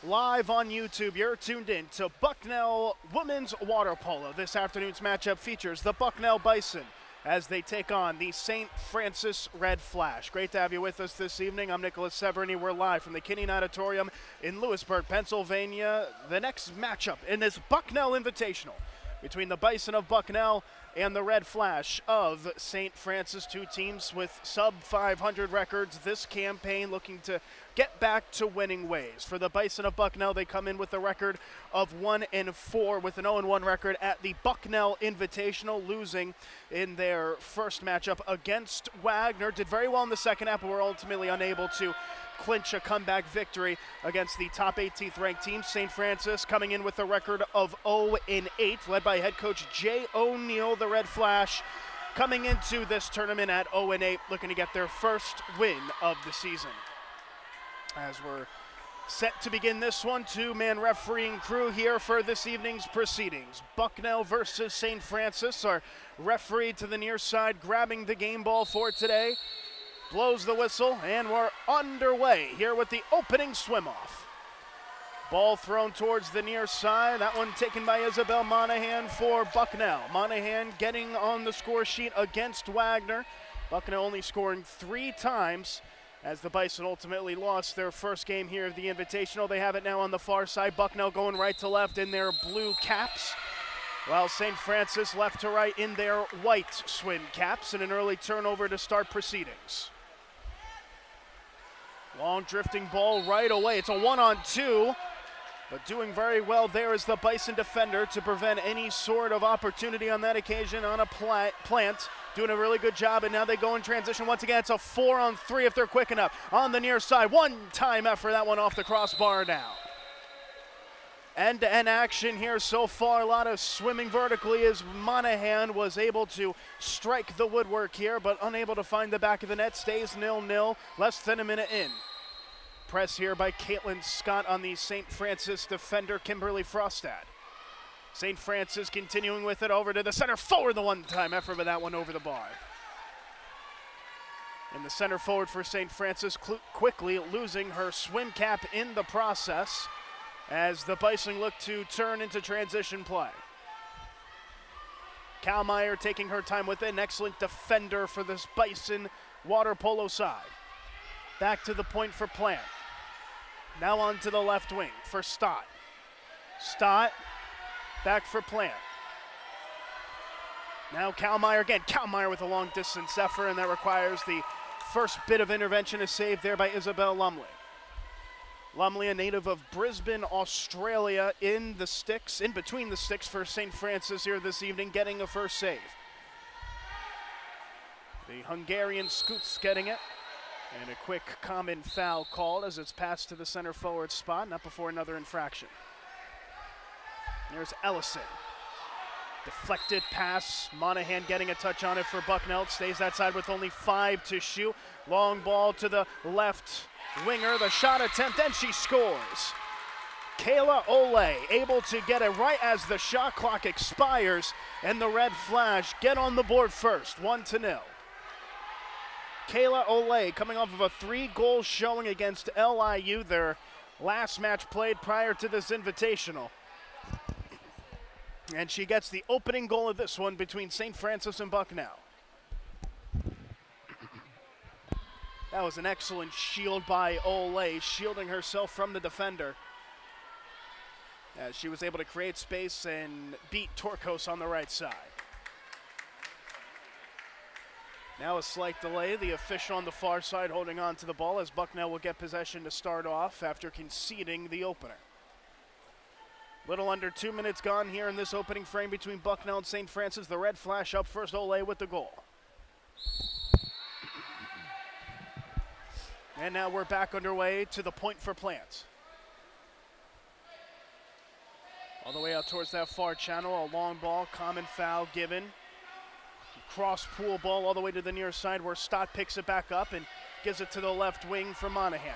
live on YouTube. You're tuned in to Bucknell Women's Water Polo. This afternoon's matchup features the Bucknell Bison as they take on the St. Francis Red Flash. Great to have you with us this evening. I'm Nicholas Severny. We're live from the Kinnean Auditorium in Lewisburg, Pennsylvania. The next matchup in this Bucknell Invitational between the Bison of Bucknell and the Red Flash of St. Francis, two teams with sub-500 records this campaign, looking to get back to winning ways. For the Bison of Bucknell, they come in with a record of 1-4 with an 0-1 record at the Bucknell Invitational, losing in their first matchup against Wagner. Did very well in the second half, but were ultimately unable to clinch a comeback victory against the top 18th ranked team. St. Francis coming in with a record of 0-8, led by head coach Jay O'Neill. The Red Flash coming into this tournament at 0-8, looking to get their first win of the season. As we're set to begin this one, two-man refereeing crew here for this evening's proceedings. Bucknell versus St. Francis. Our referee to the near side grabbing the game ball for today blows the whistle, and we're underway here with the opening swim-off. Ball thrown towards the near side. That one taken by Isabel Monahan for Bucknell. Monahan getting on the score sheet against Wagner. Bucknell only scoring 3 times as the Bison ultimately lost their first game here of the Invitational. They have it now on the far side. Bucknell going right to left in their blue caps, while St. Francis left to right in their white swim caps, and an early turnover to start proceedings. Long drifting ball right away. It's a 1-on-2, but doing very well there is the Bison defender to prevent any sort of opportunity on that occasion on a plant. Doing a really good job, and now they go in transition once again. It's a 4-on-3 if they're quick enough. On the near side, one-time effort, that one off the crossbar now. End-to-end action here so far. A lot of swimming vertically as Monahan was able to strike the woodwork here, but unable to find the back of the net. Stays 0-0, less than a minute in. Press here by Caitlin Scott on the St. Francis defender, Kimberly Frostad. St. Francis continuing with it over to the center forward, the one-time effort, but that one over the bar. And the center forward for St. Francis quickly losing her swim cap in the process as the Bison look to turn into transition play. Kalmeyer taking her time with it, an excellent defender for this Bison water polo side. Back to the point for Plant. Now on to the left wing for Stott. Stott back for Plant. Now Kalmeyer again. Kalmeyer with a long distance effort, and that requires the first bit of intervention, a save there by Isabel Lumley. Lumley, a native of Brisbane, Australia, in between the sticks for St. Francis here this evening, getting a first save. The Hungarian Scoots getting it. And a quick common foul called as it's passed to the center forward spot, not before another infraction. There's Ellison. Deflected pass, Monahan getting a touch on it for Bucknell. It stays that side with only 5 to shoot. Long ball to the left winger, the shot attempt, and she scores. Kayla Ole able to get it right as the shot clock expires, and the Red Flash get on the board first, 1-0. Kayla Ole coming off of a 3-goal showing against LIU, their last match played prior to this Invitational. And she gets the opening goal of this one between St. Francis and Bucknell. That was an excellent shield by Ole, shielding herself from the defender, as she was able to create space and beat Torkos on the right side. Now a slight delay, the official on the far side holding on to the ball as Bucknell will get possession to start off after conceding the opener. Little under 2 minutes gone here in this opening frame between Bucknell and St. Francis. The Red Flash up first, Ole with the goal. And now we're back underway to the point for Plant. All the way out towards that far channel, a long ball, common foul given. Cross pool ball all the way to the near side where Stott picks it back up and gives it to the left wing for Monahan.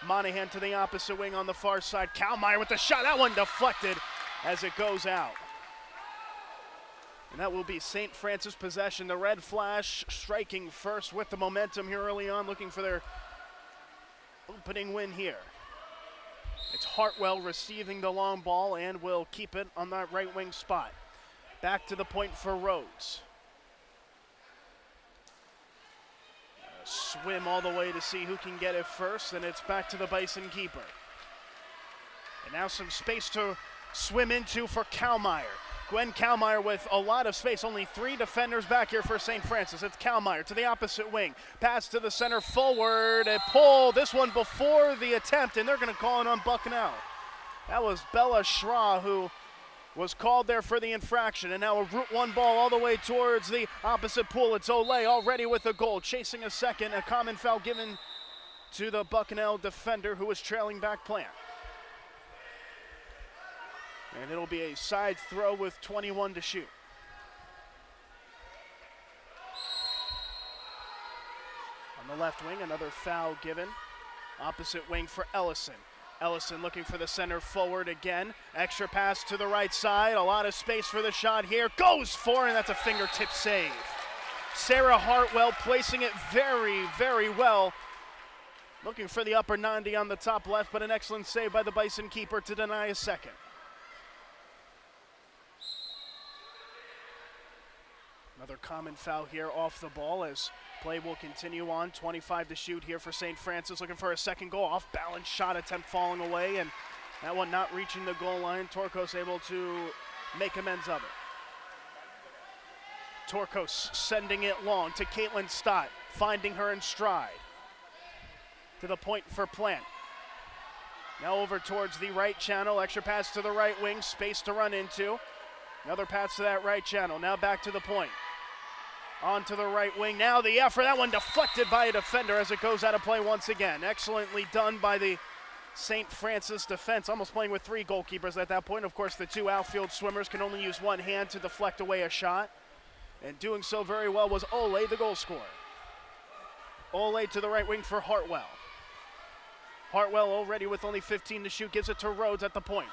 Monahan to the opposite wing on the far side. Kalmeyer with the shot. That one deflected as it goes out. And that will be St. Francis possession. The Red Flash striking first with the momentum here early on, looking for their opening win here. It's Hartwell receiving the long ball and will keep it on that right wing spot. Back to the point for Rhodes. Swim all the way to see who can get it first, and it's back to the Bison keeper. And now some space to swim into for Kalmeyer. Gwen Kalmeyer with a lot of space, only 3 defenders back here for St. Francis. It's Kalmeyer to the opposite wing. Pass to the center forward, a pull, this one before the attempt, and they're gonna call it on Bucknell. That was Bella Schra who was called there for the infraction, and now a Route 1 ball all the way towards the opposite pool. It's Olay already with a goal, chasing a second, a common foul given to the Bucknell defender who was trailing back Plant. And it'll be a side throw with 21 to shoot. On the left wing, another foul given. Opposite wing for Ellison. Ellison looking for the center forward again. Extra pass to the right side. A lot of space for the shot here. Goes for it, and that's a fingertip save. Sarah Hartwell placing it very, very well. Looking for the upper 90 on the top left, but an excellent save by the Bison keeper to deny a second. Another common foul here off the ball as play will continue on. 25 to shoot here for St. Francis, looking for a second goal. Off balance shot attempt falling away, and that one not reaching the goal line. Torkos able to make amends of it. Torkos sending it long to Caitlin Stott, finding her in stride. To the point for Plant. Now over towards the right channel, extra pass to the right wing, space to run into. Another pass to that right channel, now back to the point. On to the right wing, now the effort, that one deflected by a defender as it goes out of play once again. Excellently done by the St. Francis defense, almost playing with 3 goalkeepers at that point. Of course, the 2 outfield swimmers can only use one hand to deflect away a shot. And doing so very well was Ole, the goal scorer. Ole to the right wing for Hartwell. Hartwell already with only 15 to shoot, gives it to Rhodes at the point.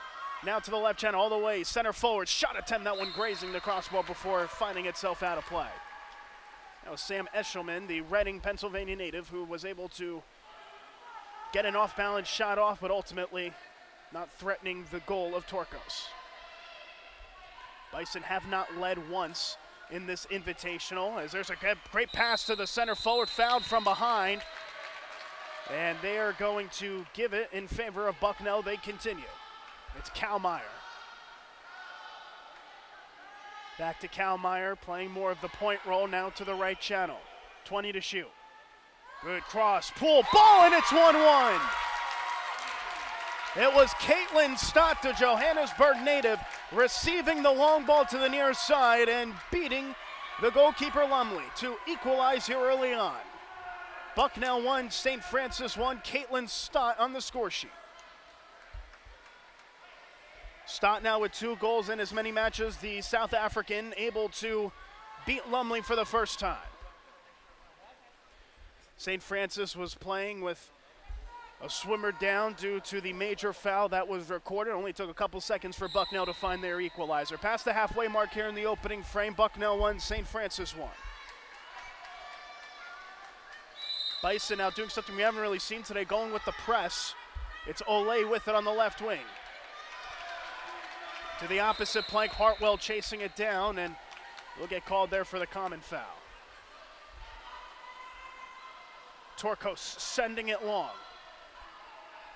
Now to the left channel, all the way, center forward, shot attempt, that one grazing the crossbar before finding itself out of play. That was Sam Eshelman, the Reading, Pennsylvania native, who was able to get an off-balance shot off, but ultimately not threatening the goal of Torkos. Bison have not led once in this invitational, as there's a great pass to the center forward, fouled from behind. And they are going to give it in favor of Bucknell. They continue. It's Kalmeyer. Back to Kalmeyer, playing more of the point role, now to the right channel. 20 to shoot. Good cross, pull, ball, and it's 1-1. It was Caitlin Stott, the Johannesburg native, receiving the long ball to the near side and beating the goalkeeper Lumley to equalize here early on. Bucknell 1, St. Francis 1, Caitlin Stott on the score sheet. Stott now with 2 goals in as many matches. The South African able to beat Lumley for the first time. St. Francis was playing with a swimmer down due to the major foul that was recorded. Only took a couple seconds for Bucknell to find their equalizer. Past the halfway mark here in the opening frame. Bucknell 1, St. Francis 1. Bison now doing something we haven't really seen today, going with the press. It's Olay with it on the left wing. To the opposite plank, Hartwell chasing it down, and will get called there for the common foul. Torkos sending it long.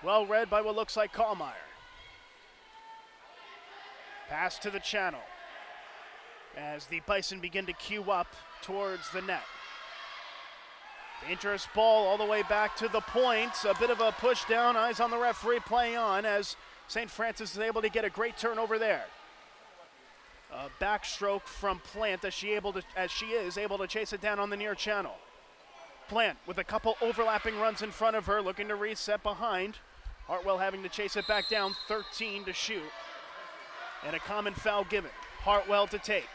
Well read by what looks like Kalmeyer. Pass to the channel as the Bison begin to queue up towards the net. Dangerous ball all the way back to the point. A bit of a push down, eyes on the referee, play on as St. Francis is able to get a great turnover there. A backstroke from Plant as she is able to chase it down on the near channel. Plant with a couple overlapping runs in front of her, looking to reset behind. Hartwell having to chase it back down, 13 to shoot. And a common foul given. Hartwell to take.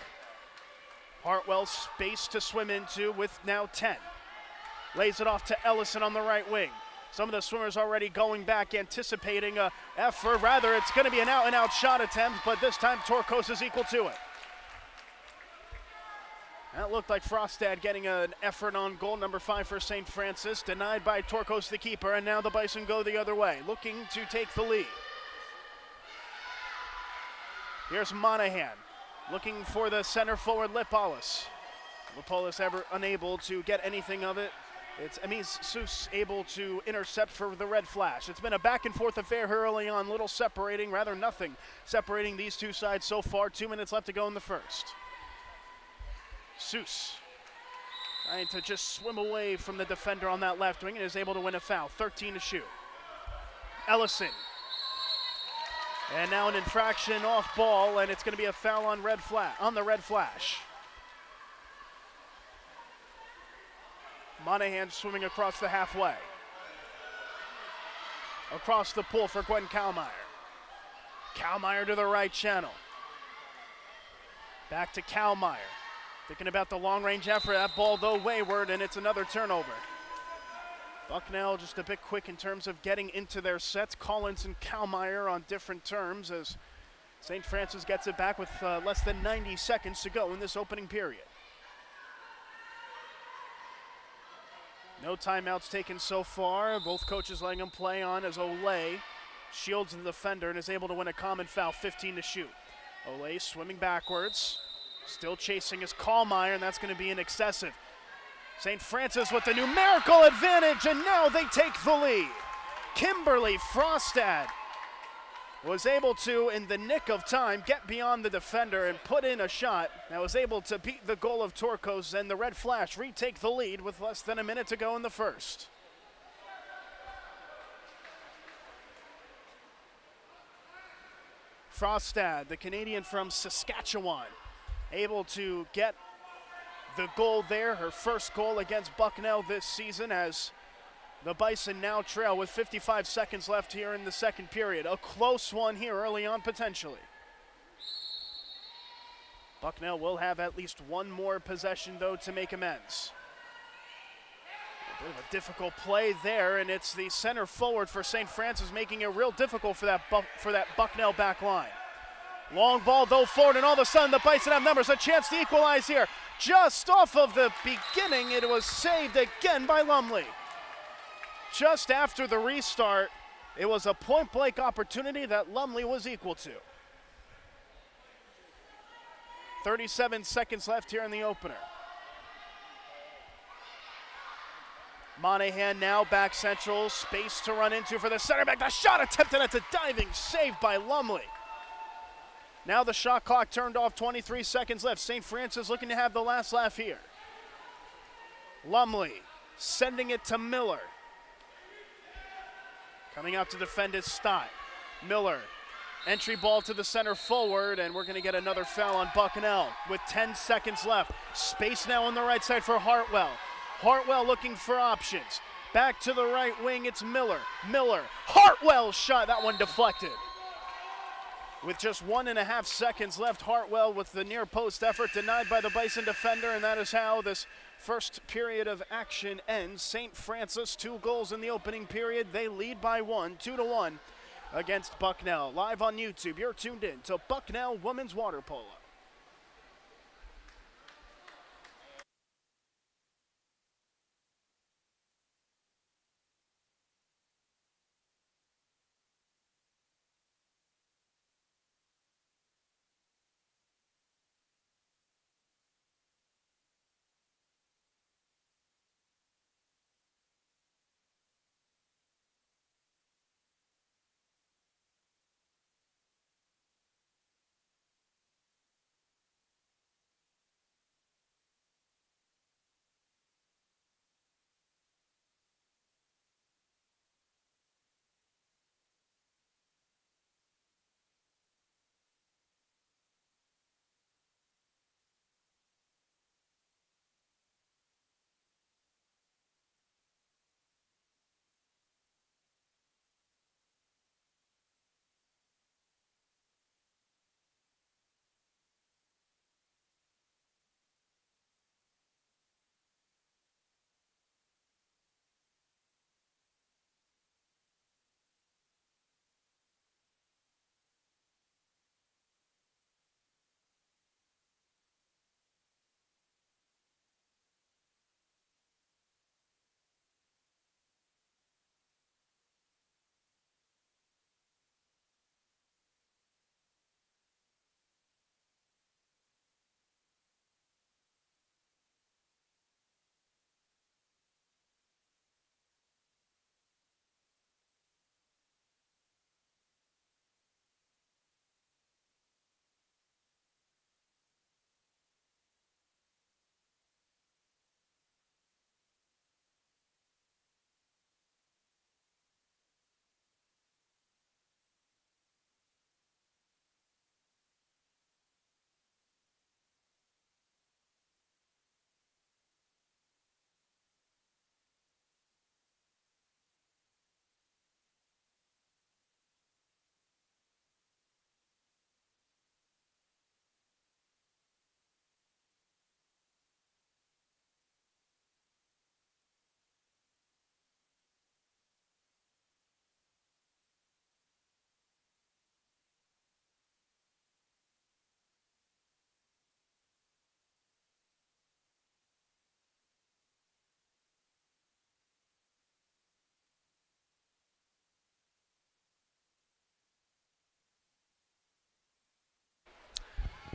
Hartwell space to swim into with now 10. Lays it off to Ellison on the right wing. Some of the swimmers already going back, anticipating a effort. Rather, it's going to be an out-and-out shot attempt, but this time Torkos is equal to it. That looked like Frostad getting an effort on goal, number 5 for St. Francis, denied by Torkos, the keeper, and now the Bison go the other way, looking to take the lead. Here's Monahan looking for the center forward Lipolis. Lipolis ever unable to get anything of it. It's Amiz Seuss able to intercept for the red flash. It's been a back and forth affair here early on, little separating, rather nothing separating these two sides so far. 2 minutes left to go in the first. Seuss trying to just swim away from the defender on that left wing and is able to win a foul. 13 to shoot. Ellison. And now an infraction off ball, and it's going to be a foul on the red flash. Monahan swimming across the halfway. Across the pool for Gwen Kallmeyer. Kallmeyer to the right channel. Back to Kallmeyer. Thinking about the long-range effort. That ball, though, wayward, and it's another turnover. Bucknell just a bit quick in terms of getting into their sets. Collins and Kallmeyer on different terms as St. Francis gets it back with less than 90 seconds to go in this opening period. No timeouts taken so far. Both coaches letting him play on as Olay shields the defender and is able to win a common foul, 15 to shoot. Olay swimming backwards. Still chasing his Kallmeyer, and that's going to be an excessive. St. Francis with the numerical advantage, and now they take the lead. Kimberly Frostad was able to, in the nick of time, get beyond the defender and put in a shot that was able to beat the goal of Torkos, and the Red Flash retake the lead with less than a minute to go in the first. Frostad, the Canadian from Saskatchewan, able to get the goal there, her first goal against Bucknell this season, as the Bison now trail with 55 seconds left here in the second period. A close one here early on, potentially. Bucknell will have at least one more possession, though, to make amends. A bit of a difficult play there, and it's the center forward for St. Francis making it real difficult for that Bucknell back line. Long ball, though, forward, and all of a sudden the Bison have numbers. A chance to equalize here. Just off of the beginning, it was saved again by Lumley. Just after the restart, it was a point-blank opportunity that Lumley was equal to. 37 seconds left here in the opener. Monahan now back central, space to run into for the center back. The shot attempted, it's a diving save by Lumley. Now the shot clock turned off, 23 seconds left. St. Francis looking to have the last laugh here. Lumley sending it to Miller. Coming out to defend is Stott. Miller, entry ball to the center forward, and we're going to get another foul on Bucknell with 10 seconds left. Space now on the right side for Hartwell. Hartwell looking for options. Back to the right wing, it's Miller. Miller, Hartwell shot, that one deflected. With just 1.5 seconds left, Hartwell with the near post effort denied by the Bison defender, and that is how this first period of action ends. St. Francis, 2 goals in the opening period. They lead by 1, 2-1 against Bucknell. Live on YouTube, you're tuned in to Bucknell Women's Water Polo.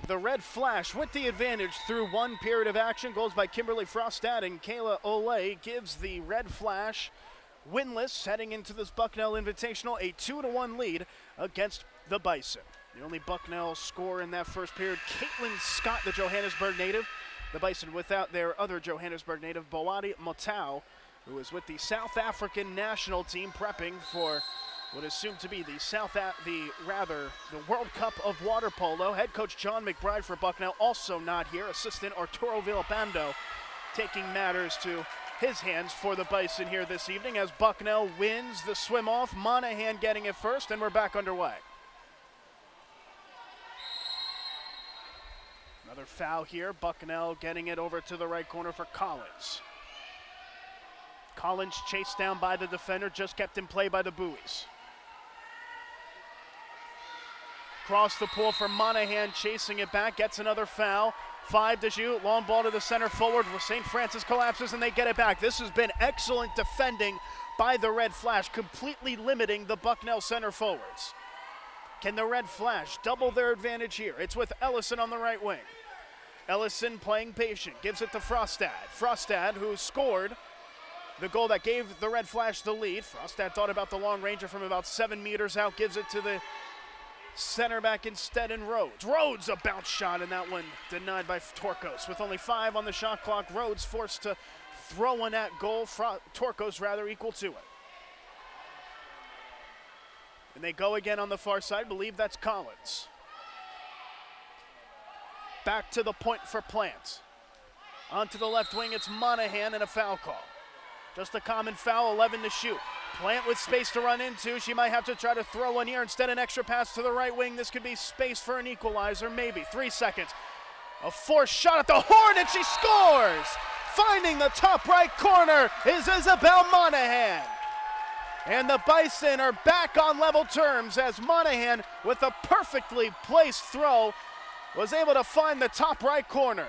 the Red Flash with the advantage through one period of action. Goals by Kimberly Frostad and Kayla Olay gives the Red Flash winless heading into this Bucknell Invitational, a 2-1 lead against the Bison. The only Bucknell score in that first period, Caitlin Scott, the Johannesburg native. The Bison without their other Johannesburg native, Boadi Motau, who is with the South African national team prepping for what is soon to be the World Cup of Water Polo. Head coach John McBride for Bucknell also not here. Assistant Arturo Villapando taking matters to his hands for the Bison here this evening as Bucknell wins the swim off. Monahan getting it first, and we're back underway. Another foul here. Bucknell getting it over to the right corner for Collins. Collins chased down by the defender, just kept in play by the Buoys. Cross the pool for Monahan, chasing it back, gets another foul. 5 to shoot, long ball to the center forward. St. Francis collapses and they get it back. This has been excellent defending by the Red Flash, completely limiting the Bucknell center forwards. Can the Red Flash double their advantage here? It's with Ellison on the right wing. Ellison playing patient, gives it to Frostad. Frostad, who scored the goal that gave the Red Flash the lead. Frostad thought about the long ranger from about 7 meters out, gives it to the center back instead in Rhodes. Rhodes a bounce shot, and that one denied by Torkos. With only 5 on the shot clock, Rhodes forced to throw one at goal. Torkos rather equal to it. And they go again on the far side. Believe that's Collins. Back to the point for Plant. Onto the left wing, it's Monahan and a foul call. Just a common foul, 11 to shoot. Plant with space to run into. She might have to try to throw one here. Instead, an extra pass to the right wing. This could be space for an equalizer, maybe. 3 seconds. A forced shot at the horn, and she scores! Finding the top right corner is Isabel Monahan. And the Bison are back on level terms as Monahan, with a perfectly placed throw, was able to find the top right corner.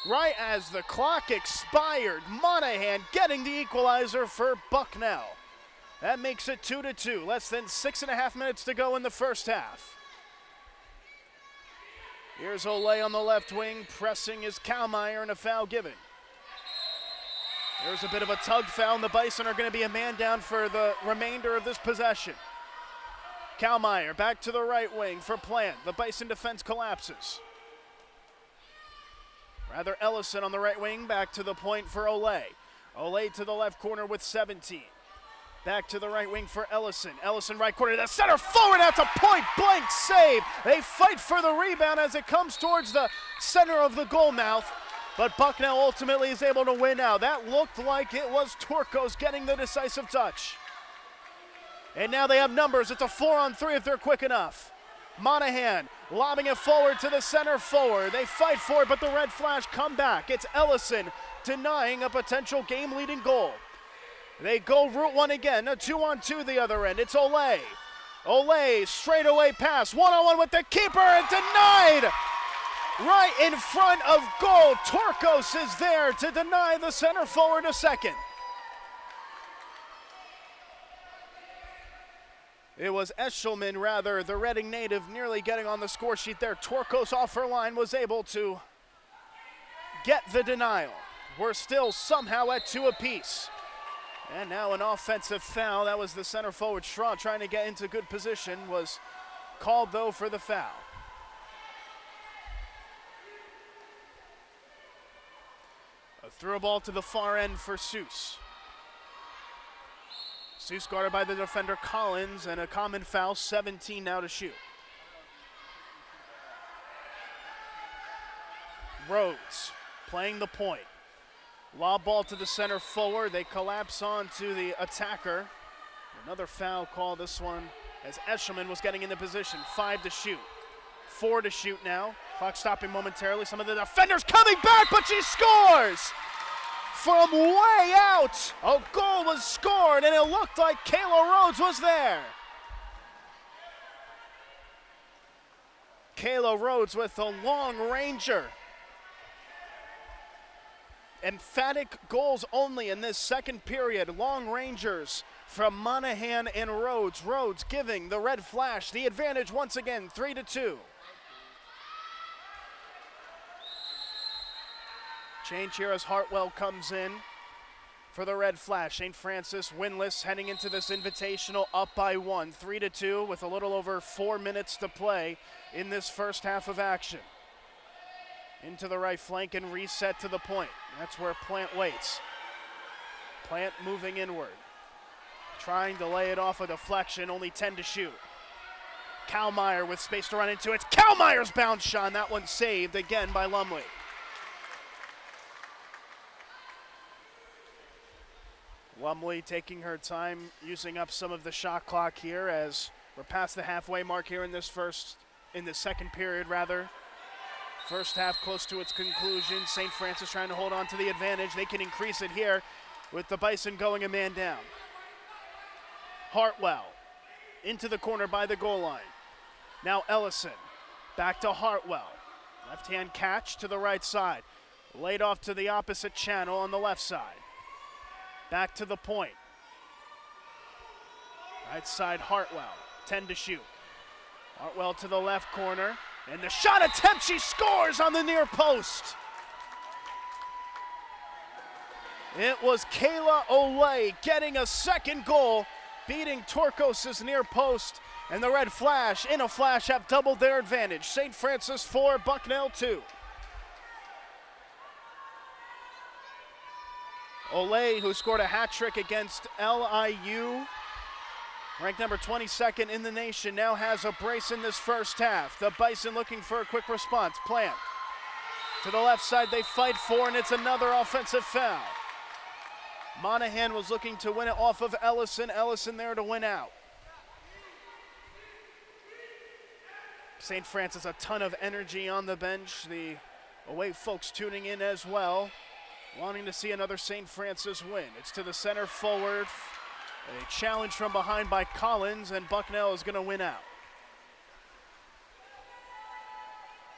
Right as the clock expired, Monahan getting the equalizer for Bucknell. That makes it 2-2, less than 6.5 minutes to go in the first half. Here's Olay on the left wing, pressing is Kalmeyer and a foul given. There's a bit of a tug foul, and the Bison are going to be a man down for the remainder of this possession. Kalmeyer back to the right wing for Plant. The Bison defense collapses. Rather Ellison on the right wing, back to the point for Olay. Olay to the left corner with 17. Back to the right wing for Ellison. Ellison right corner to the center forward, that's a point-blank save. They fight for the rebound as it comes towards the center of the goal mouth. But Bucknell ultimately is able to win out. That looked like it was Torkos getting the decisive touch. And now they have numbers. It's a 4-on-3 if they're quick enough. Monahan lobbing it forward to the center forward. They fight for it, but the Red Flash come back. It's Ellison denying a potential game-leading goal. They go route one again. A 2-on-2 the other end. It's Olay. Olay straightaway pass. 1-on-1 with the keeper and denied. Right in front of goal. Torkos is there to deny the center forward a second. It was Eshelman, rather, the Reading native, nearly getting on the score sheet there. Torkos off her line was able to get the denial. We're still somehow at 2 apiece. And now an offensive foul. That was the center forward, Schraw, trying to get into good position. Was called, though, for the foul. A through ball to the far end for Seuss. Seuss guarded by the defender Collins, and a common foul, 17 now to shoot. Rhodes playing the point. Lob ball to the center forward. They collapse onto the attacker. Another foul call, this one, as Eshelman was getting into position. 5 to shoot. 4 to shoot now. Clock stopping momentarily. Some of the defenders coming back, but she scores! From way out, a goal was scored, and it looked like Kayla Rhodes was there. Kayla Rhodes with a long ranger. Emphatic goals only in this second period. Long rangers from Monahan and Rhodes. Rhodes giving the Red Flash the advantage once again, 3-2. Change here as Hartwell comes in for the Red Flash. St. Francis winless heading into this invitational, up by 1, 3-2 with a little over 4 minutes to play in this first half of action. Into the right flank and reset to the point. That's where Plant waits. Plant moving inward. Trying to lay it off a deflection, only 10 to shoot. Kalmeyer with space to run into. It's Kalmeyer's bounce shot, and that one saved again by Lumley. Lumley taking her time, using up some of the shot clock here as we're past the halfway mark here in the second period rather. First half close to its conclusion. St. Francis trying to hold on to the advantage. They can increase it here with the Bison going a man down. Hartwell into the corner by the goal line. Now Ellison back to Hartwell. Left-hand catch to the right side. Laid off to the opposite channel on the left side. Back to the point. Right side Hartwell, 10 to shoot. Hartwell to the left corner. And the shot attempt, she scores on the near post. It was Kayla Olay getting a second goal, beating Torkos' near post. And the Red Flash, in a flash, have doubled their advantage. St. Francis 4, Bucknell 2. Olay, who scored a hat trick against LIU, ranked number 22nd in the nation, now has a brace in this first half. The Bison looking for a quick response. Plant to the left side, they fight for, and it's another offensive foul. Monahan was looking to win it off of Ellison. Ellison there to win out. St. Francis, a ton of energy on the bench. The away folks tuning in as well, wanting to see another St. Francis win. It's to the center forward. A challenge from behind by Collins, and Bucknell is going to win out.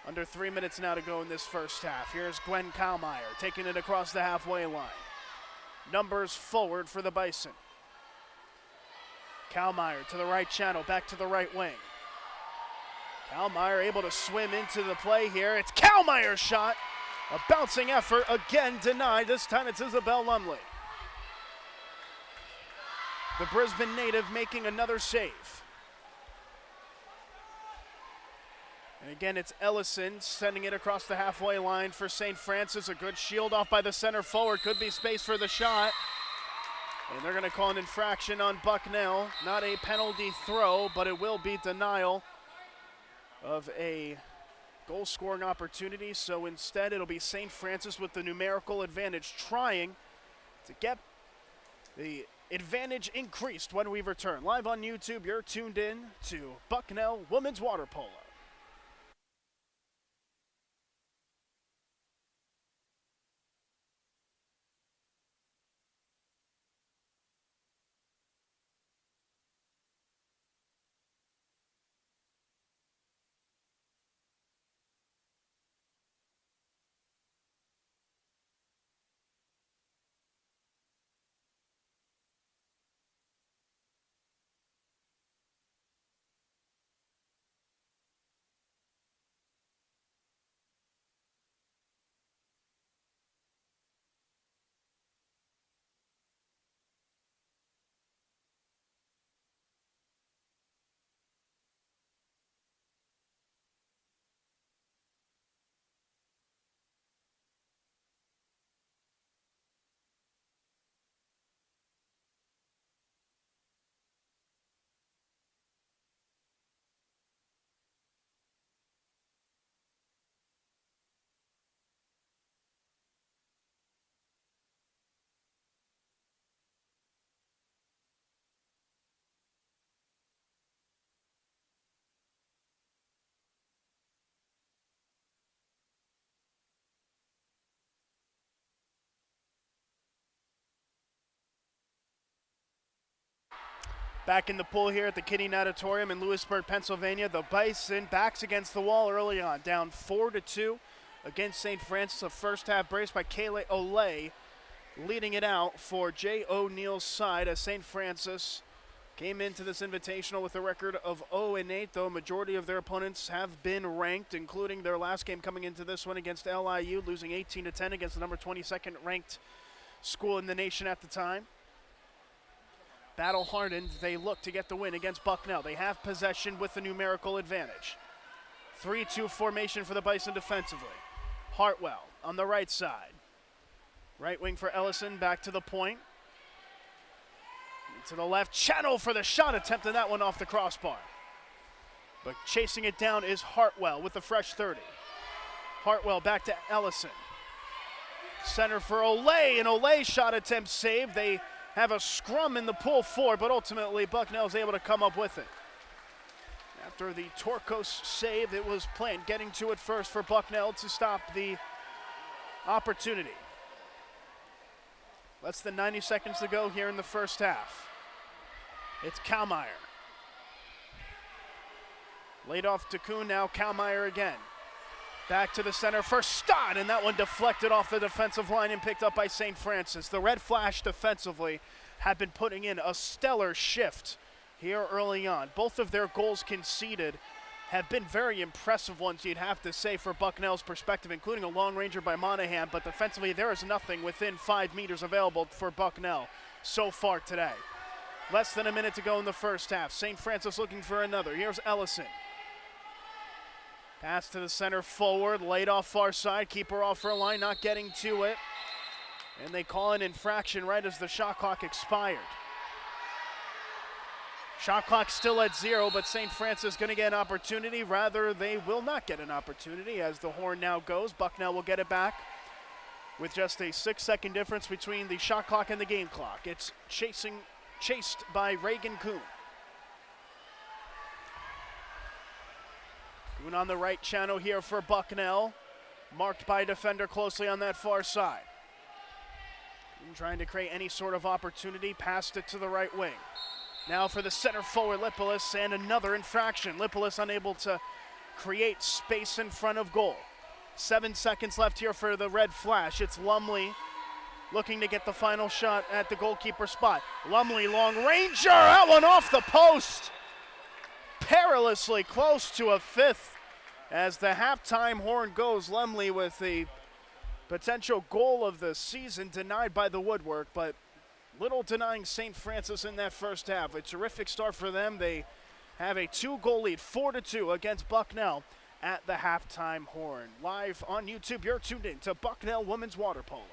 Under 3 minutes now to go in this first half. Here's Gwen Kalmeyer taking it across the halfway line. Numbers forward for the Bison. Kalmeyer to the right channel, back to the right wing. Kalmeyer able to swim into the play here. It's Kalmeyer's shot. A bouncing effort, again denied. This time it's Isabel Lumley. The Brisbane native making another save. And again, it's Ellison sending it across the halfway line for St. Francis. A good shield off by the center forward. Could be space for the shot. And they're going to call an infraction on Bucknell. Not a penalty throw, but it will be denial of a goal-scoring opportunity. So instead, it'll be St. Francis with the numerical advantage, trying to get the advantage increased when we return. Live on YouTube, you're tuned in to Bucknell Women's Water Polo. Back in the pool here at the Kiddie Natatorium in Lewisburg, Pennsylvania. The Bison backs against the wall early on, down 4-2 against St. Francis. A first half brace by Kayla Olay, leading it out for Jay O'Neill's side as St. Francis came into this invitational with a record of 0-8, though a majority of their opponents have been ranked, including their last game coming into this one against LIU, losing 18-10 against the number 22nd ranked school in the nation at the time. Battle hardened, they look to get the win against Bucknell. They have possession with the numerical advantage. 3-2 formation for the Bison defensively. Hartwell on the right side. Right wing for Ellison, back to the point. To the left, Channel for the shot attempt, and that one off the crossbar. But chasing it down is Hartwell with the fresh 30. Hartwell back to Ellison. Center for Olay, and Olay's shot attempt saved. They have a scrum in the pull forward, but ultimately Bucknell's able to come up with it. After the Torkos save, it was planned, getting to it first for Bucknell to stop the opportunity. Less than 90 seconds to go here in the first half. It's Kalmeyer. Laid off to Kuhn, now Kalmeyer again. Back to the center for Stott, and that one deflected off the defensive line and picked up by St. Francis. The Red Flash defensively have been putting in a stellar shift here early on. Both of their goals conceded have been very impressive ones, you'd have to say, for Bucknell's perspective, including a long ranger by Monahan, but defensively there is nothing within 5 meters available for Bucknell so far today. Less than a minute to go in the first half. St. Francis looking for another. Here's Ellison. Pass to the center forward, laid off far side, keeper off for a line, not getting to it. And they call an infraction right as the shot clock expired. Shot clock still at 0, but St. Francis going to get an opportunity. Rather, they will not get an opportunity as the horn now goes. Bucknell will get it back with just a 6-second difference between the shot clock and the game clock. It's chased by Reagan Kuhn. Kuhn on the right channel here for Bucknell. Marked by a defender closely on that far side. Kuhn trying to create any sort of opportunity, passed it to the right wing. Now for the center forward, Lipolis, and another infraction. Lipolis unable to create space in front of goal. 7 seconds left here for the Red Flash. It's Lumley looking to get the final shot at the goalkeeper spot. Lumley, long ranger, that one off the post. Perilously close to a 5th. As the halftime horn goes, Lumley with the potential goal of the season denied by the woodwork, but little denying St. Francis in that first half. A terrific start for them. They have a 2-goal lead, 4-2 against Bucknell at the halftime horn. Live on YouTube, you're tuned in to Bucknell Women's Water Polo.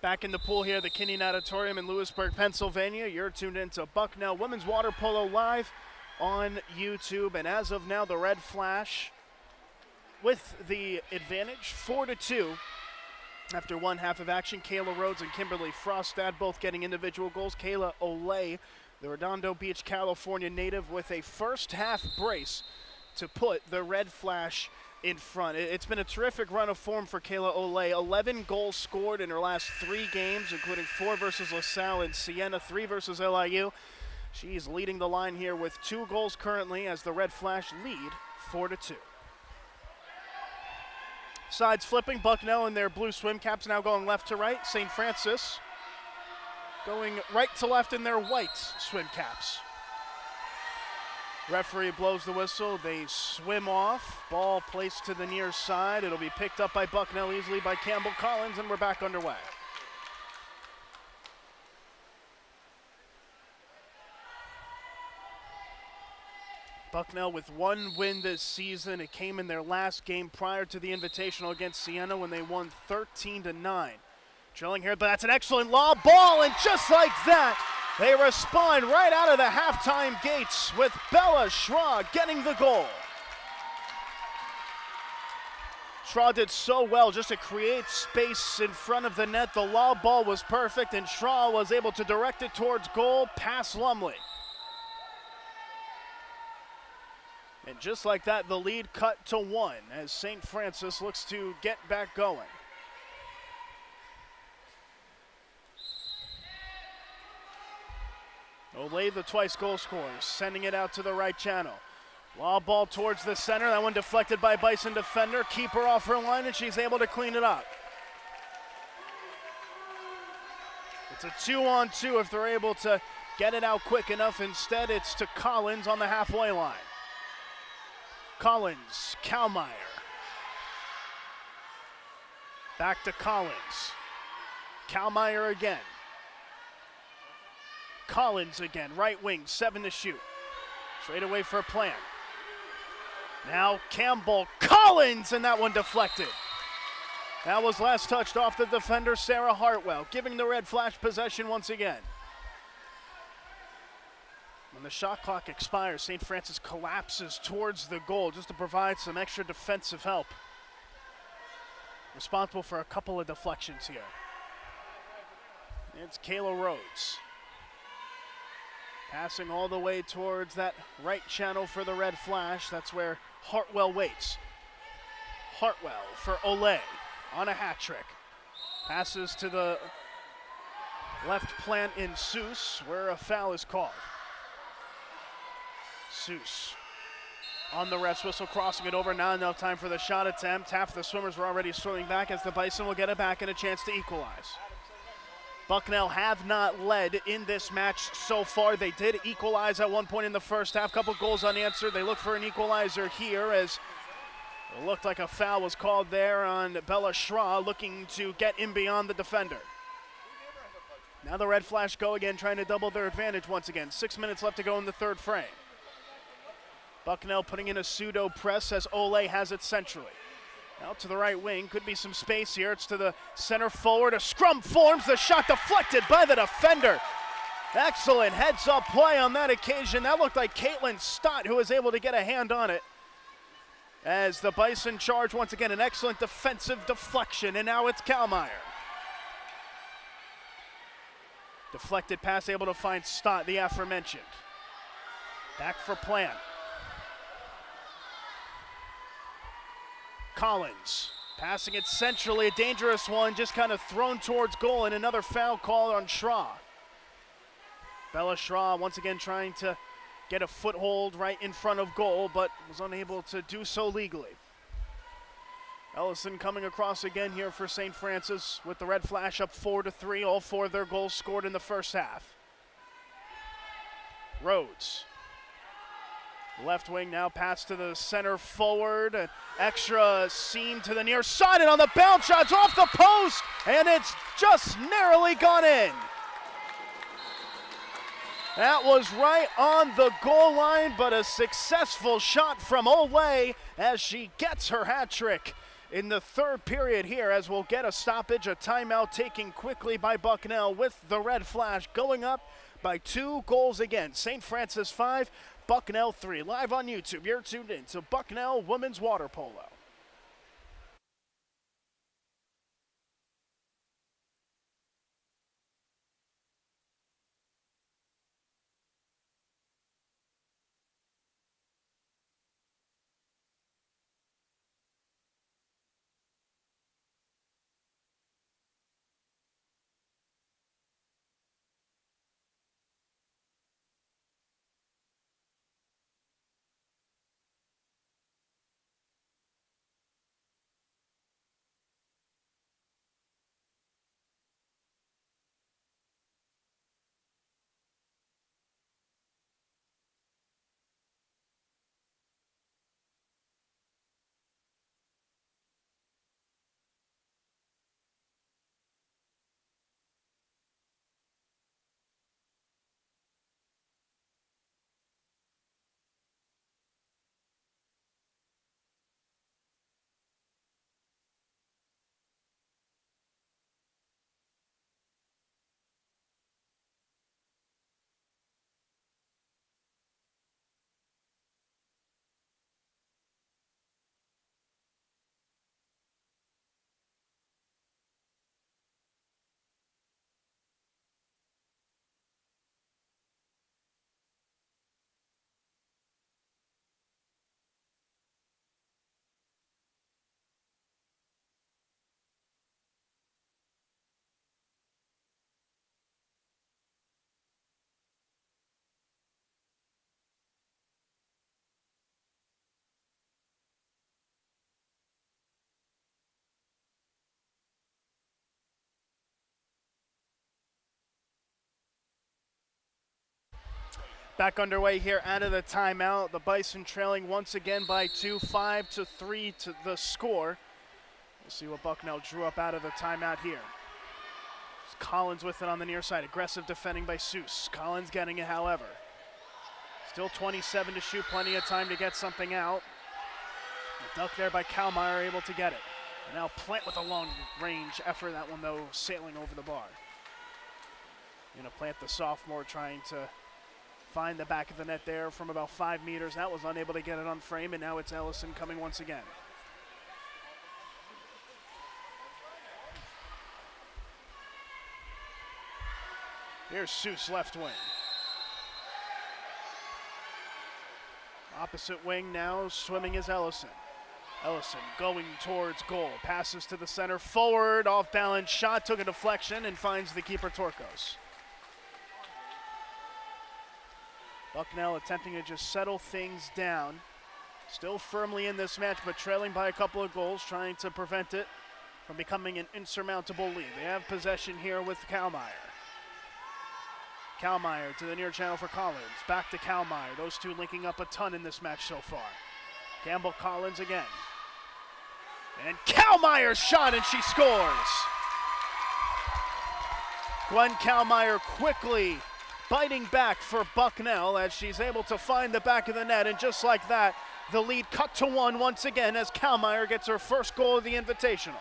Back in the pool here, the Kinnean Auditorium in Lewisburg, Pennsylvania. You're tuned into Bucknell Women's Water Polo live on YouTube. And as of now, the Red Flash with the advantage, 4-2. After one half of action, Kayla Rhodes and Kimberly Frostad both getting individual goals. Kayla Olay, the Redondo Beach, California native, with a first half brace to put the Red Flash in front. It's been a terrific run of form for Kayla Olay. 11 goals scored in her last 3 games, including 4 versus LaSalle and Siena, 3 versus LIU. She's leading the line here with 2 goals currently as the Red Flash lead 4-2. Sides flipping, Bucknell in their blue swim caps now going left to right. St. Francis going right to left in their white swim caps. Referee blows the whistle, they swim off. Ball placed to the near side. It'll be picked up by Bucknell easily by Campbell Collins, and we're back underway. Bucknell with 1 win this season. It came in their last game prior to the Invitational against Siena when they won 13-9. Drilling here, but that's an excellent lob ball, and just like that, they respond right out of the halftime gates with Bella Schra getting the goal. Schra did so well just to create space in front of the net. The lob ball was perfect, and Schra was able to direct it towards goal past Lumley. And just like that, the lead cut to 1 as St. Francis looks to get back going. Olay, the twice goal scorer, sending it out to the right channel. Lob ball towards the center. That one deflected by Bison defender. Keeper off her line, and she's able to clean it up. It's a 2-on-2 if they're able to get it out quick enough. Instead, it's to Collins on the halfway line. Collins, Kalmeyer. Back to Collins. Kalmeyer again. Collins again, right wing, 7 to shoot. Straight away for a Plant. Now Campbell, Collins, and that one deflected. That was last touched off the defender, Sarah Hartwell, giving the Red Flash possession once again. When the shot clock expires, St. Francis collapses towards the goal just to provide some extra defensive help. Responsible for a couple of deflections here. It's Kayla Rhodes. Passing all the way towards that right channel for the Red Flash. That's where Hartwell waits. Hartwell for Olay on a hat trick. Passes to the left plant in Seuss, where a foul is called. Seuss on the ref's whistle, crossing it over. Not enough time for the shot attempt. Half the swimmers were already swimming back as the Bison will get it back and a chance to equalize. Bucknell have not led in this match so far. They did equalize at one point in the first half. Couple goals unanswered. They look for an equalizer here as it looked like a foul was called there on Bella Schra, looking to get in beyond the defender. Now the Red Flash go again, trying to double their advantage once again. 6 minutes left to go in the third frame. Bucknell putting in a pseudo press as Olay has it centrally. Out to the right wing, could be some space here. It's to the center forward. A scrum forms, the shot deflected by the defender. Excellent heads-up play on that occasion. That looked like Caitlin Stott who was able to get a hand on it. As the Bison charge once again, an excellent defensive deflection, and now it's Kalmeyer. Deflected pass, able to find Stott, the aforementioned. Back for Plant. Collins passing it centrally, a dangerous one, just kind of thrown towards goal, and another foul call on Schra. Bella Schra once again trying to get a foothold right in front of goal, but was unable to do so legally. Ellison coming across again here for St. Francis with the Red Flash up 4-3. All 4 of their goals scored in the first half. Rhodes. Left wing now, pass to the center forward. An extra seam to the near side, and on the bounce shot's off the post, and it's just narrowly gone in. That was right on the goal line, but a successful shot from Olay as she gets her hat trick in the third period here, as we'll get a stoppage, a timeout taken quickly by Bucknell with the red flash going up by 2 goals again. St. Francis 5, Bucknell 3. Live on YouTube, you're tuned in to Bucknell Women's Water Polo. Back underway here out of the timeout. The Bison trailing once again by 2, 5-3 to the score. We'll see what Bucknell drew up out of the timeout here. Collins with it on the near side. Aggressive defending by Seuss. Collins getting it, however. Still 27 to shoot. Plenty of time to get something out. A duck there by Kalmeyer, able to get it. And now Plant with a long range effort. That one, though, sailing over the bar. Plant, the sophomore, trying to find the back of the net there from about 5 meters. That was unable to get it on frame, and now it's Ellison coming once again. Here's Seuss, left wing. Opposite wing now, swimming is Ellison. Ellison going towards goal. Passes to the center, forward, off balance shot, took a deflection, and finds the keeper, Torkos. Bucknell attempting to just settle things down. Still firmly in this match, but trailing by a couple of goals, trying to prevent it from becoming an insurmountable lead. They have possession here with Kalmeyer. Kalmeyer to the near channel for Collins. Back to Kalmeyer. Those two linking up a ton in this match so far. Campbell, Collins again. And Kalmeyer's shot, and she scores. Gwen Kalmeyer quickly biting back for Bucknell as she's able to find the back of the net, and just like that, the lead cut to 1 once again as Kalmeyer gets her first goal of the Invitational.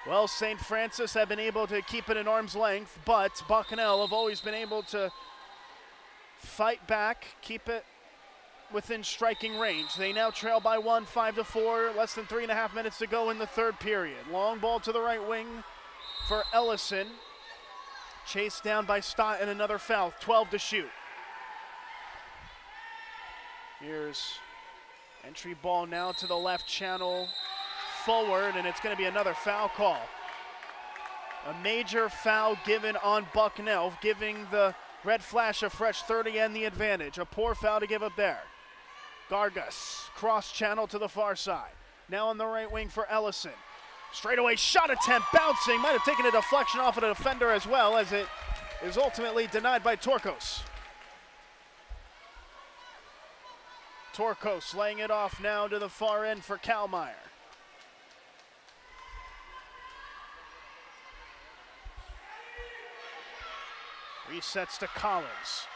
Well, St. Francis have been able to keep it at arm's length, but Bucknell have always been able to fight back, keep it within striking range. They now trail by 1, 5-4, less than 3.5 minutes to go in the third period. Long ball to the right wing for Ellison. Chased down by Stott, and another foul, 12 to shoot. Here's entry ball now to the left channel, forward, and it's going to be another foul call. A major foul given on Bucknell, giving the red flash a fresh 30 and the advantage. A poor foul to give up there. Gargas, cross channel to the far side. Now on the right wing for Ellison. Straightaway shot attempt, bouncing, might have taken a deflection off of the defender as well, as it is ultimately denied by Torkos. Torkos laying it off now to the far end for Kalmeyer. Resets to Collins.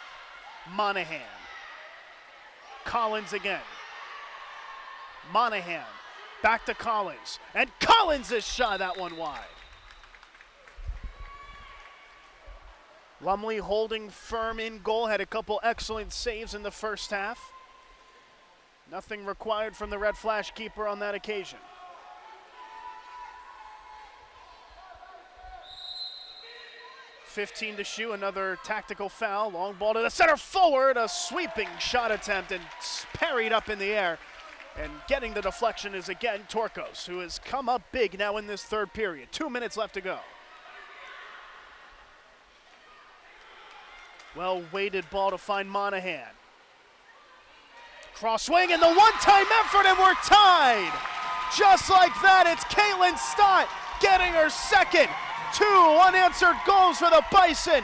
Monahan. Collins again. Monahan back to Collins, and Collins has shot that one wide. Lumley holding firm in goal, had a couple excellent saves in the first half. Nothing required from the Red Flash keeper on that occasion. .15 to shoot, another tactical foul. Long ball to the center forward, a sweeping shot attempt and parried up in the air. And getting the deflection is again Torkos, who has come up big now in this third period. 2 minutes left to go. Well-weighted ball to find Monahan. Cross swing and the one-time effort, and we're tied. Just like that, it's Caitlin Stott getting her second. 2 unanswered goals for the Bison,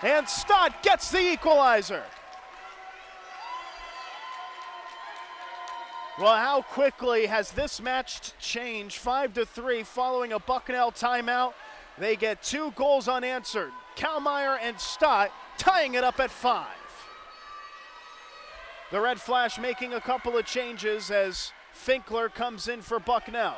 and Stott gets the equalizer. Well, how quickly has this match changed? 5-3 following a Bucknell timeout. They get 2 goals unanswered. Kalmeyer and Stott tying it up at 5. The Red Flash making a couple of changes as Finkler comes in for Bucknell.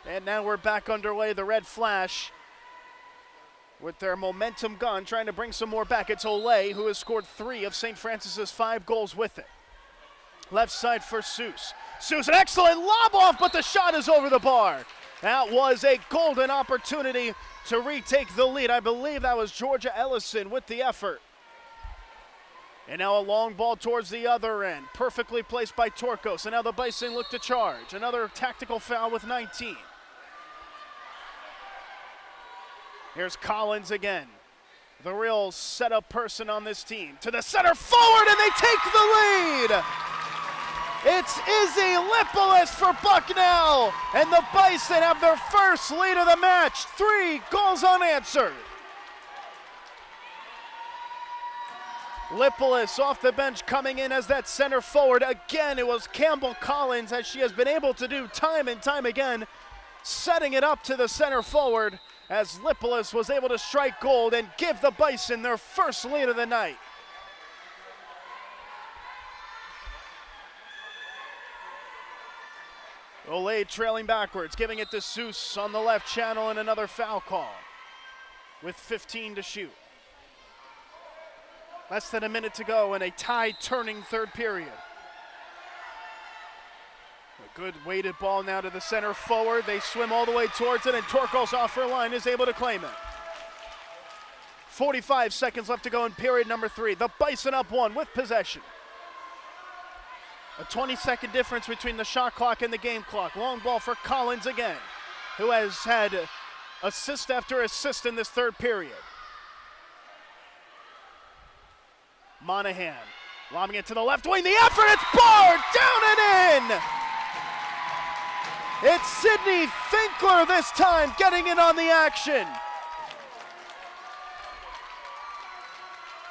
And now we're back underway. The Red Flash with their momentum gun trying to bring some more back. It's Olay who has scored 3 of St. Francis's 5 goals with it. Left side for Seuss. Seuss, an excellent lob off, but the shot is over the bar. That was a golden opportunity to retake the lead. I believe that was Georgia Ellison with the effort. And now a long ball towards the other end. Perfectly placed by Torkos. And now the Bison look to charge. Another tactical foul with 19. Here's Collins again. The real setup person on this team. To the center forward, and they take the lead! It's Izzy Lipolis for Bucknell, and the Bison have their first lead of the match. 3 goals unanswered. Lipolis off the bench coming in as that center forward. Again, it was Campbell Collins, as she has been able to do time and time again, setting it up to the center forward as Lipolis was able to strike gold and give the Bison their first lead of the night. Olay trailing backwards, giving it to Seuss on the left channel, and another foul call with 15 to shoot. Less than a minute to go in a tide-turning third period. A good weighted ball now to the center forward. They swim all the way towards it, and Torkos off her line is able to claim it. 45 seconds left to go in period number 3. The Bison up 1 with possession. A 20-second difference between the shot clock and the game clock. Long ball for Collins again, who has had assist after assist in this third period. Monahan lobbing it to the left wing. The effort, it's barred, down and in! It's Sydney Finkler this time getting in on the action.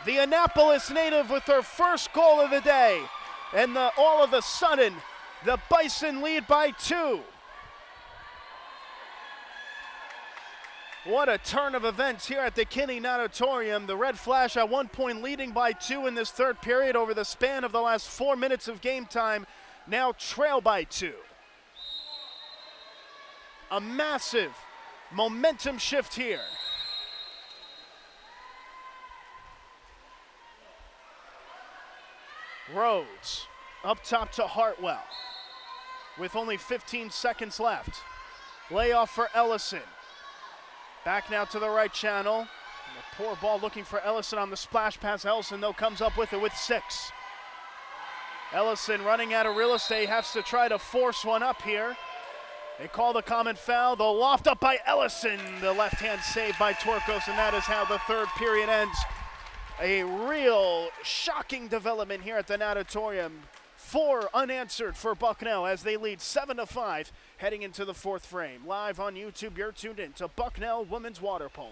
The Annapolis native with her first goal of the day. And all of a sudden, the Bison lead by 2. What a turn of events here at the Kinney Natatorium. The Red Flash at one point leading by 2 in this third period over the span of the last 4 minutes of game time, now trail by 2. A massive momentum shift here. Rhodes up top to Hartwell with only 15 seconds left. Layoff for Ellison. Back now to the right channel. And a poor ball looking for Ellison on the splash pass. Ellison, though, comes up with it with 6. Ellison running out of real estate, has to try to force one up here. They call the common foul. The loft up by Ellison. The left-hand save by Torkos, and that is how the third period ends. A real shocking development here at the Natatorium. 4 unanswered for Bucknell as they lead 7-5 heading into the 4th frame. Live on YouTube, you're tuned in to Bucknell Women's Water Polo.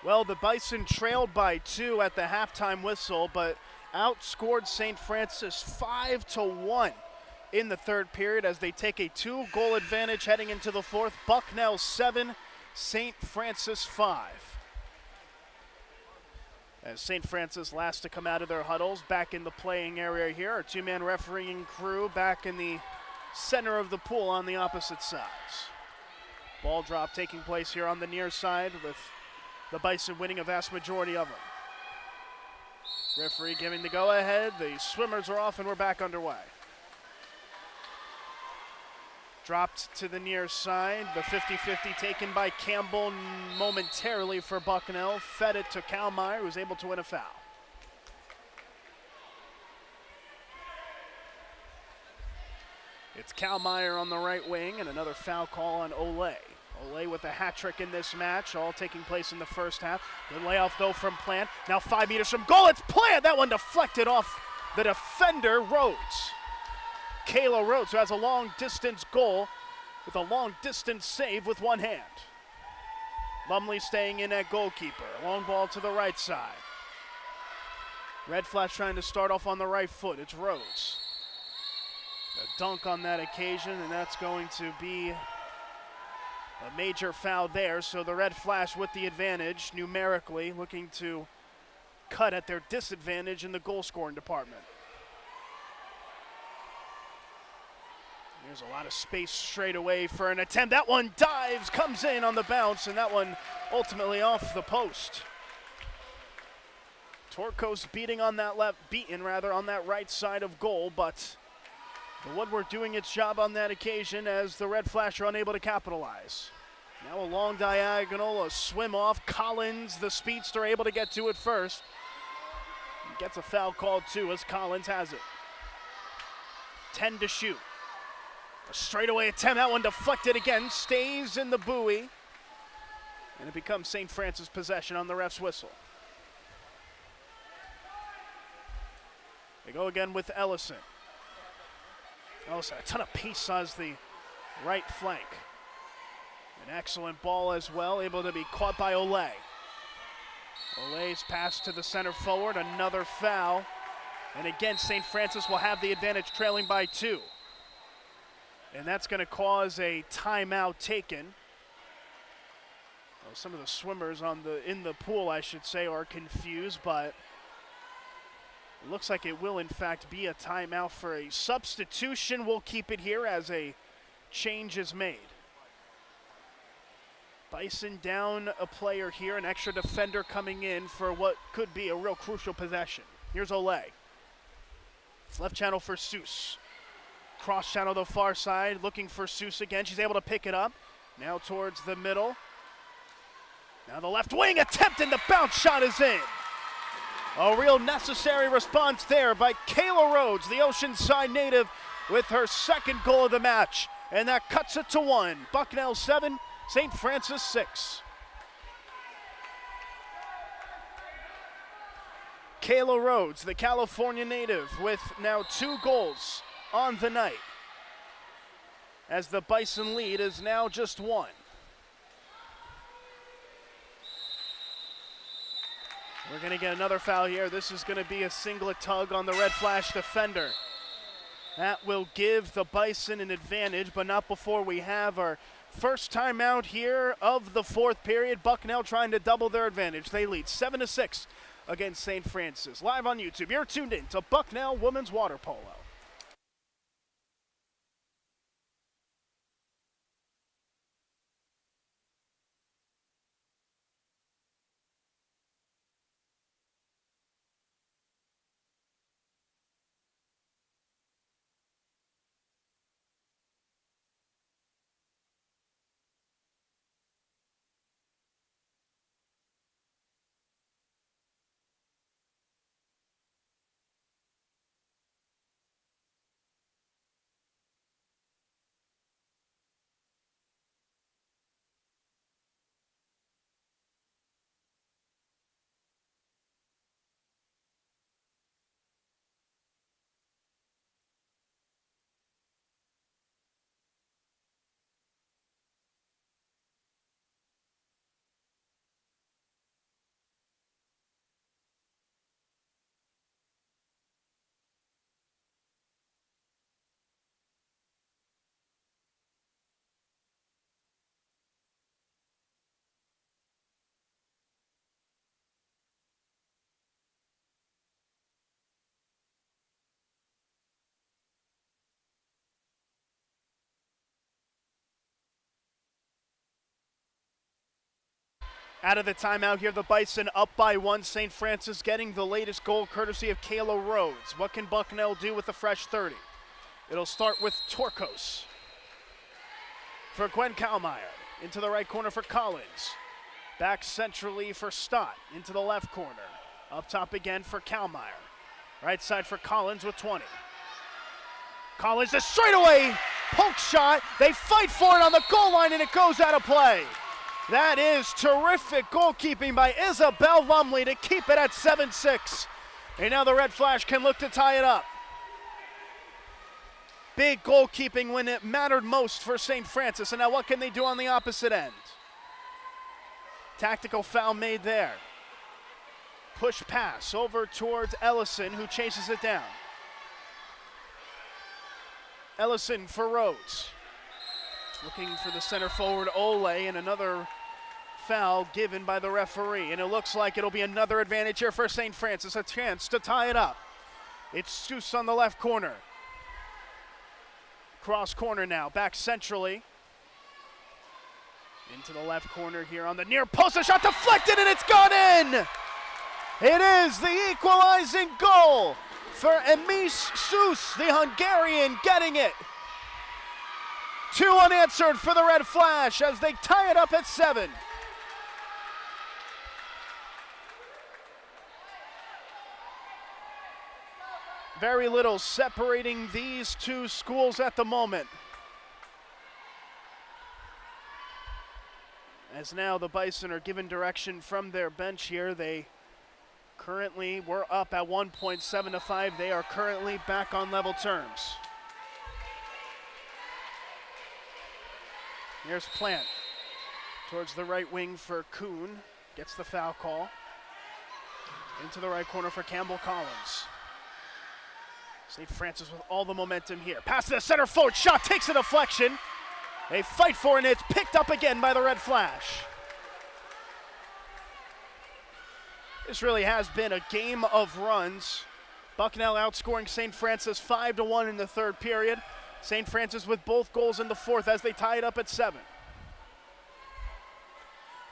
Well, the Bison trailed by 2 at the halftime whistle, but outscored St. Francis 5-1 in the third period as they take a 2-goal advantage heading into the fourth. Bucknell 7, St. Francis 5. As St. Francis last to come out of their huddles, back in the playing area here. Our two-man refereeing crew back in the center of the pool on the opposite sides. Ball drop taking place here on the near side with the Bison winning a vast majority of them. Referee giving the go-ahead. The swimmers are off and we're back underway. Dropped to the near side. The 50-50 taken by Campbell momentarily for Bucknell. Fed it to Kalmeyer, who's able to win a foul. It's Kalmeyer on the right wing and another foul call on Olay. Olay with a hat trick in this match, all taking place in the first half. Good layoff though from Plant. Now 5 meters from goal, it's Plant! That one deflected off the defender, Rhodes. Kayla Rhodes, who has a long distance goal with a long distance save with one hand. Lumley staying in at goalkeeper. Long ball to the right side. Red Flash trying to start off on the right foot. It's Rhodes. A dunk on that occasion, and that's going to be a major foul there. So the Red Flash with the advantage numerically, looking to cut at their disadvantage in the goal scoring department. There's a lot of space straight away for an attempt. That one dives, comes in on the bounce, and that one ultimately off the post. Torkos beaten on that right side of goal, but the Woodward doing its job on that occasion as the Red Flash are unable to capitalize. Now a long diagonal, a swim off. Collins, the speedster, able to get to it first. He gets a foul called too as Collins has it. 10 to shoot. A straightaway attempt, that one deflected again, stays in the buoy. And it becomes St. Francis possession on the ref's whistle. They go again with Ellison. Ellison, a ton of pace on the right flank. An excellent ball as well, able to be caught by Olay. Olay's pass to the center forward, another foul. And again, St. Francis will have the advantage, trailing by 2. And that's going to cause a timeout taken. Well, some of the swimmers in the pool, I should say, are confused, but it looks like it will in fact be a timeout for a substitution. We'll keep it here as a change is made. Bison down a player here, an extra defender coming in for what could be a real crucial possession. Here's Olay. It's left channel for Seuss. Cross channel to the far side, looking for Seuss again. She's able to pick it up. Now towards the middle. Now the left wing attempt and the bounce shot is in. A real necessary response there by Kayla Rhodes, the Oceanside native, with her second goal of the match. And that cuts it to 1. Bucknell 7, St. Francis 6. Kayla Rhodes, the California native, with now 2 goals on the night, as the Bison lead is now just 1. We're going to get another foul here. This is going to be a singlet tug on the Red Flash defender. That will give the Bison an advantage, but not before we have our first timeout here of the fourth period. Bucknell trying to double their advantage. They lead 7-6 against St. Francis. Live on YouTube, you're tuned in to Bucknell Women's Water Polo. Out of the timeout here, the Bison up by 1. St. Francis getting the latest goal courtesy of Kayla Rhodes. What can Bucknell do with a fresh 30? It'll start with Torkos. For Gwen Kalmeyer. Into the right corner for Collins. Back centrally for Stott. Into the left corner. Up top again for Kalmeyer. Right side for Collins with 20. Collins, the straightaway poke shot. They fight for it on the goal line and it goes out of play. That is terrific goalkeeping by Isabel Lumley to keep it at 7-6. And now the Red Flash can look to tie it up. Big goalkeeping when it mattered most for St. Francis. And now what can they do on the opposite end? Tactical foul made there. Push pass over towards Ellison, who chases it down. Ellison for Rhodes. Looking for the center forward, Ole, and another foul given by the referee. And it looks like it'll be another advantage here for St. Francis, a chance to tie it up. It's Seuss on the left corner. Cross corner now, back centrally. Into the left corner here on the near post, a shot deflected and it's gone in! It is the equalizing goal for Emis Seuss, the Hungarian, getting it. 2 unanswered for the Red Flash as they tie it up at 7. Very little separating these two schools at the moment. As now the Bison are given direction from their bench here. They currently were up at 1.7-5. They are currently back on level terms. Here's Plant towards the right wing for Kuhn. Gets the foul call. Into the right corner for Campbell Collins. St. Francis with all the momentum here. Pass to the center forward. Shot takes a deflection. They fight for it and it's picked up again by the Red Flash. This really has been a game of runs. Bucknell outscoring St. Francis 5-1 in the third period. St. Francis with both goals in the fourth as they tie it up at 7.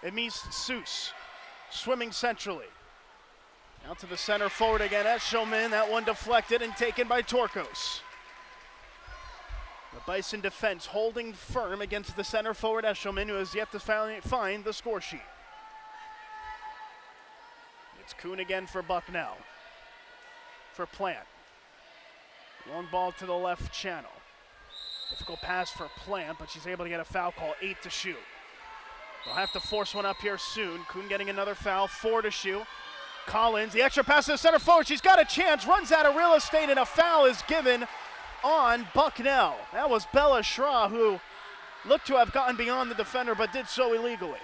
Emis Seuss swimming centrally. Out to the center forward again, Eshelman. That one deflected and taken by Torkos. The Bison defense holding firm against the center forward Eshelman, who has yet to find the score sheet. It's Kuhn again for Bucknell. For Plant. Long ball to the left channel. Difficult pass for Plant, but she's able to get a foul call. 8 to shoot. They'll have to force one up here soon. Kuhn getting another foul. 4 to shoot. Collins, the extra pass to the center forward. She's got a chance, runs out of real estate, and a foul is given on Bucknell. That was Bella Schra, who looked to have gotten beyond the defender, but did so illegally.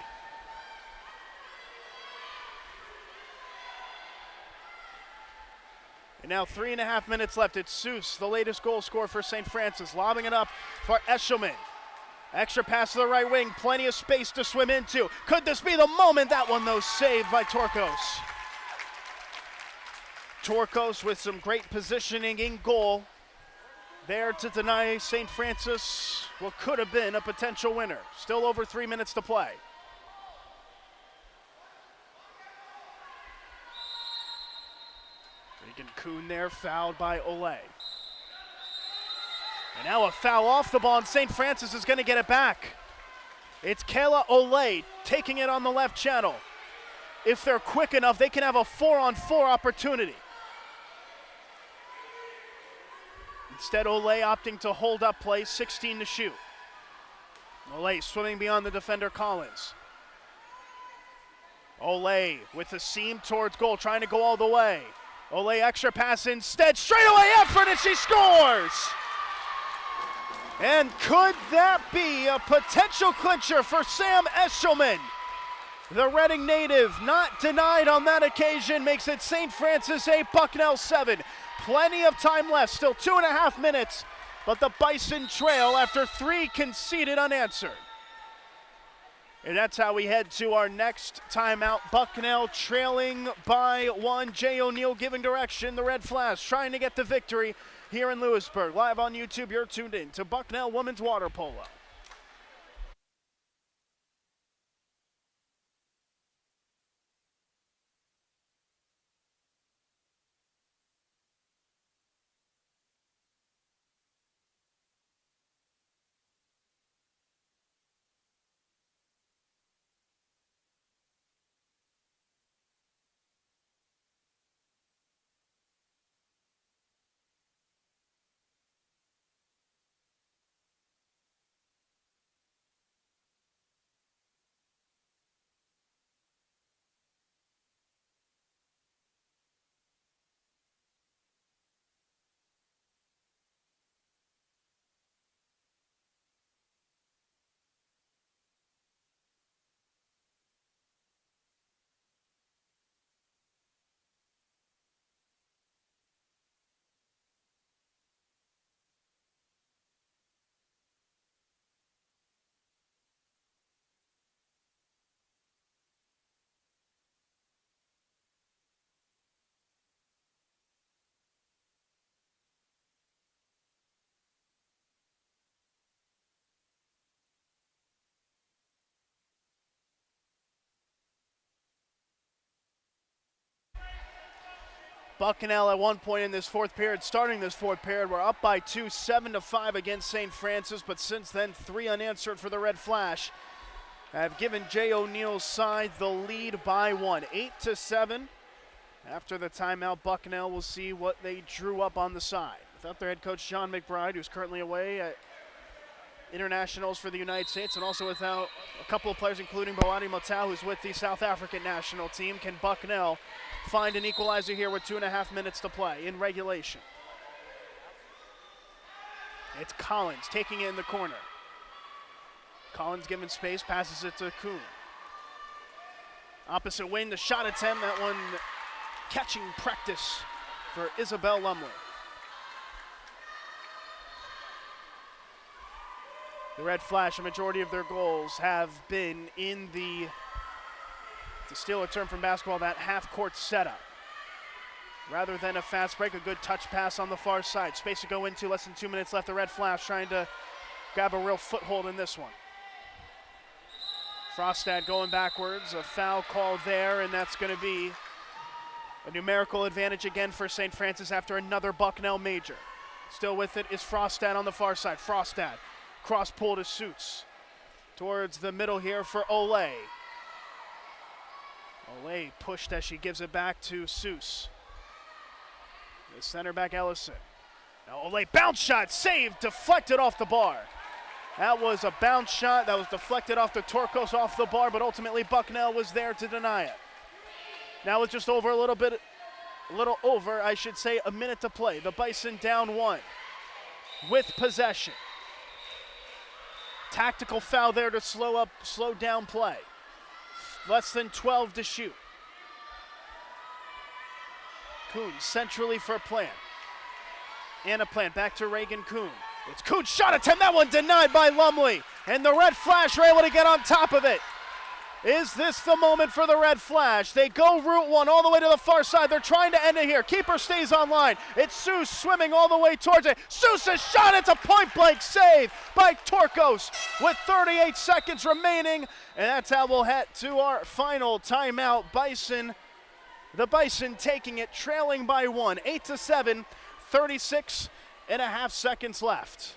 And now 3.5 minutes left. It's Seuss, the latest goal scorer for St. Francis, lobbing it up for Eshelman. Extra pass to the right wing, plenty of space to swim into. Could this be the moment? That one, though, saved by Torkos. Torkos with some great positioning in goal. There to deny St. Francis what could have been a potential winner. Still over 3 minutes to play. Regan Kuhn there, fouled by Ole. And now a foul off the ball, and St. Francis is going to get it back. It's Kayla Ole taking it on the left channel. If they're quick enough, they can have a 4-on-4 opportunity. Instead, Ole opting to hold up play, 16 to shoot. Ole swimming beyond the defender, Collins. Ole with the seam towards goal, trying to go all the way. Ole extra pass instead, straightaway effort, and she scores! And could that be a potential clincher for Sam Eshelman? The Reading native, not denied on that occasion, makes it St. Francis 8, Bucknell 7. Plenty of time left, still 2.5 minutes, but the Bison trail after 3 conceded unanswered. And that's how we head to our next timeout. Bucknell trailing by 1. Jay O'Neill giving direction. The Red Flash trying to get the victory here in Lewisburg. Live on YouTube, you're tuned in to Bucknell Women's Water Polo. Bucknell at one point in this fourth period, starting this fourth period, were up by 2, 7-5 against St. Francis, but since then 3 unanswered for the Red Flash have given Jay O'Neill's side the lead by 1, 8-7. After the timeout, Bucknell will see what they drew up on the side. Without their head coach John McBride, who's currently away at internationals for the United States, and also without a couple of players including Boadi Matau, who's with the South African national team, can Bucknell find an equalizer here with 2.5 minutes to play in regulation? It's Collins taking it in the corner. Collins given space, passes it to Kuhn. Opposite wing, the shot attempt, that one catching practice for Isabel Lumley. The Red Flash, a majority of their goals have been in the, to steal a term from basketball, that half-court setup. Rather than a fast break, a good touch pass on the far side. Space to go into, less than 2 minutes left. The Red Flash trying to grab a real foothold in this one. Frostad going backwards, a foul call there, and that's going to be a numerical advantage again for St. Francis after another Bucknell major. Still with it is Frostad on the far side. Frostad, cross pull to Suits. Towards the middle here for Olay. Olay pushed as she gives it back to Seuss. The center back Ellison. Now Olay, bounce shot, saved, deflected off the bar. That was a bounce shot that was deflected off the Torcos off the bar, but ultimately Bucknell was there to deny it. Now it's just over a little over, I should say, a minute to play. The Bison down 1 with possession. Tactical foul there to slow down play. Less than 12 to shoot. Kuhn centrally for Plant. Anna Plant back to Reagan Kuhn. It's Kuhn's shot attempt, that one denied by Lumley. And the Red Flash are able to get on top of it. Is this the moment for the Red Flash? They go route 1 all the way to the far side. They're trying to end it here. Keeper stays on line. It's Seuss swimming all the way towards it. Seuss's shot, it's a point-blank save by Torcos with 38 seconds remaining. And that's how we'll head to our final timeout. The Bison taking it, trailing by 1, 8-7, 36.5 seconds left.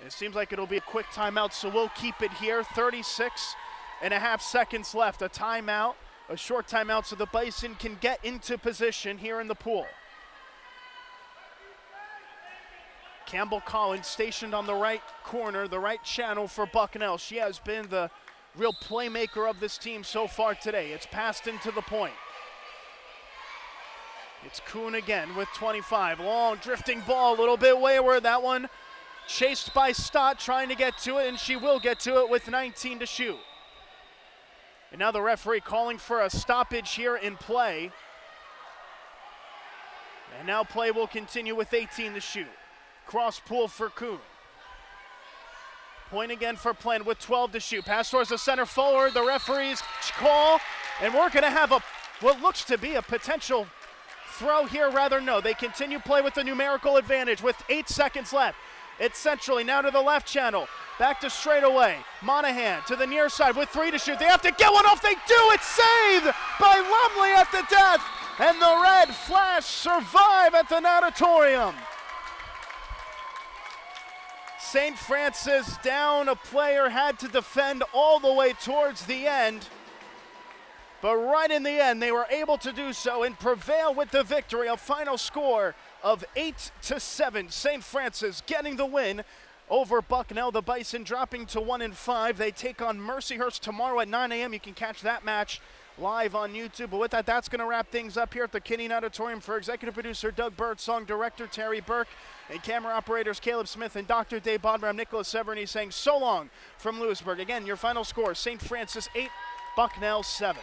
It seems like it'll be a quick timeout, so we'll keep it here. 36.5 seconds left. A timeout, a short timeout, so the Bison can get into position here in the pool. Campbell Collins stationed on the right corner, the right channel for Bucknell. She has been the real playmaker of this team so far today. It's passed into the point. It's Kuhn again with 25. Long drifting ball, a little bit wayward. That one chased by Stott, trying to get to it, and she will get to it with 19 to shoot. And now the referee calling for a stoppage here in play. And now play will continue with 18 to shoot. Cross pool for Kuhn. Point again for Plant with 12 to shoot. Pass towards the center forward. The referee's call, and we're going to have what looks to be a potential throw here. Rather, no. They continue play with the numerical advantage with 8 seconds left. It's centrally, now to the left channel. Back to straightaway. Monahan to the near side with 3 to shoot. They have to get one off. They do. It's saved by Lumley at the death. And the Red Flash survive at the natatorium. St. Francis down a player, had to defend all the way towards the end. But right in the end, they were able to do so and prevail with the victory. A final score of 8-7. St. Francis getting the win over Bucknell. The Bison dropping to 1-5. They take on Mercyhurst tomorrow at 9 a.m. You can catch that match live on YouTube. But with that, that's going to wrap things up here at the Kinney Natatorium. For executive producer Doug Birdsong, director Terry Burke, and camera operators Caleb Smith and Dr. Dave Bodmer, I'm Nicholas Severny saying so long from Lewisburg. Again, your final score, St. Francis 8, Bucknell 7.